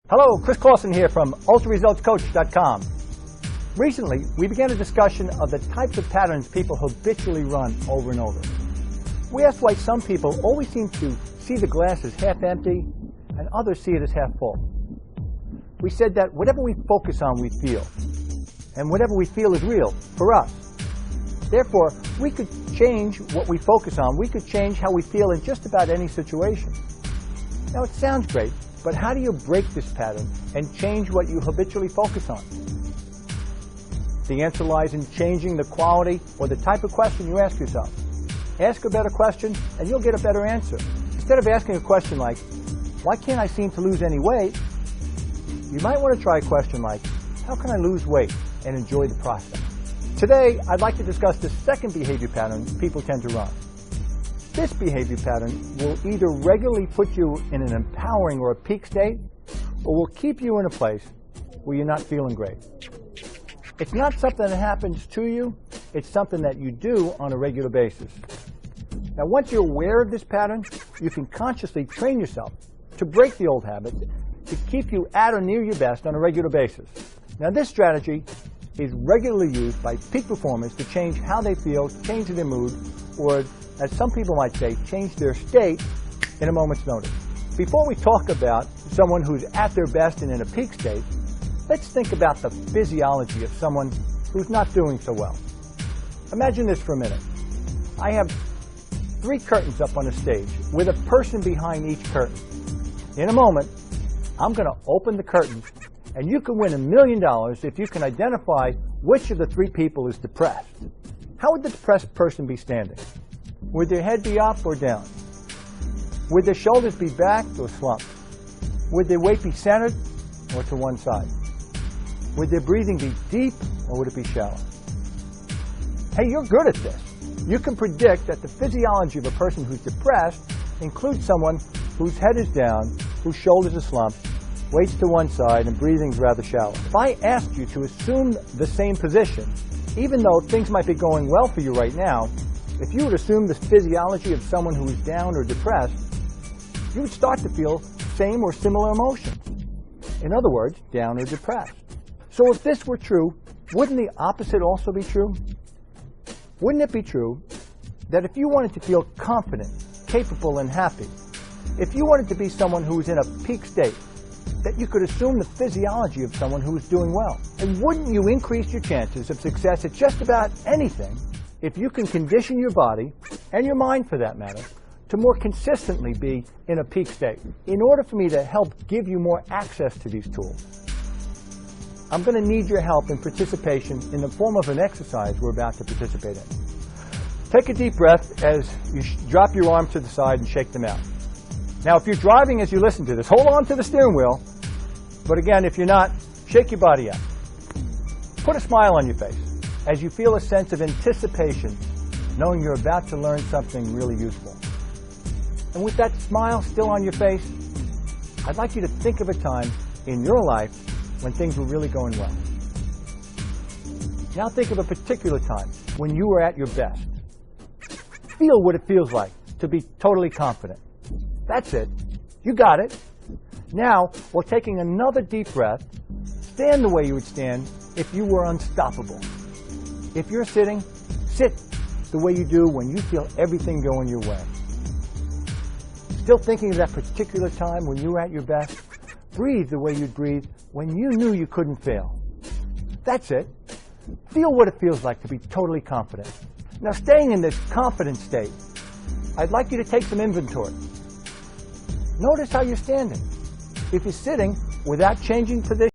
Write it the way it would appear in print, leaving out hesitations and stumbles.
Hello, Chris Clausen here from UltraResultsCoach.com. Recently, we began a discussion of the types of patterns people habitually run over and over. We asked why some people always seem to see the glass as half empty and others see it as half full. We said that whatever we focus on, we feel. And whatever we feel is real for us. Therefore, we could change what we focus on. We could change how we feel in just about any situation. Now, it sounds great, but how do you break this pattern and change what you habitually focus on? The answer lies in changing the quality or the type of question you ask yourself. Ask a better question and you'll get a better answer. Instead of asking a question like, why can't I seem to lose any weight? You might want to try a question like, how can I lose weight and enjoy the process? Today, I'd like to discuss the second behavior pattern people tend to run. This behavior pattern will either regularly put you in an empowering or a peak state, or will keep you in a place where you're not feeling great. It's not something that happens to you, it's something that you do on a regular basis. Now, once you're aware of this pattern, you can consciously train yourself to break the old habits to keep you at or near your best on a regular basis. Now, this strategy is regularly used by peak performers to change how they feel, change their mood, or, as some people might say, change their state in a moment's notice. Before we talk about someone who's at their best and in a peak state, let's think about the physiology of someone who's not doing so well. Imagine this for a minute. I have 3 curtains up on a stage with a person behind each curtain. In a moment, I'm going to open the curtains, and you can win $1 million if you can identify which of the 3 people is depressed. How would the depressed person be standing? Would their head be up or down? Would their shoulders be back or slumped? Would their weight be centered or to one side? Would their breathing be deep or would it be shallow? Hey, you're good at this. You can predict that the physiology of a person who's depressed includes someone whose head is down, whose shoulders are slumped, weight's to one side, and breathing's rather shallow. If I asked you to assume the same position, even though things might be going well for you right now, if you would assume the physiology of someone who is down or depressed, you would start to feel same or similar emotions. In other words, down or depressed. So if this were true, wouldn't the opposite also be true? Wouldn't it be true that if you wanted to feel confident, capable, and happy, if you wanted to be someone who was in a peak state, that you could assume the physiology of someone who is doing well? And wouldn't you increase your chances of success at just about anything if you can condition your body, and your mind for that matter, to more consistently be in a peak state? In order for me to help give you more access to these tools, I'm going to need your help in participation in the form of an exercise we're about to participate in. Take a deep breath as you drop your arms to the side and shake them out. Now, if you're driving as you listen to this, hold on to the steering wheel. But again, if you're not, shake your body out. Put a smile on your face as you feel a sense of anticipation, knowing you're about to learn something really useful. And with that smile still on your face, I'd like you to think of a time in your life when things were really going well. Now think of a particular time when you were at your best. Feel what it feels like to be totally confident. That's it. You got it. Now, while taking another deep breath, stand the way you would stand if you were unstoppable. If you're sitting, sit the way you do when you feel everything going your way. Still thinking of that particular time when you were at your best? Breathe the way you'd breathe when you knew you couldn't fail. That's it. Feel what it feels like to be totally confident. Now, staying in this confident state, I'd like you to take some inventory. Notice how you're standing. If you're sitting without changing position,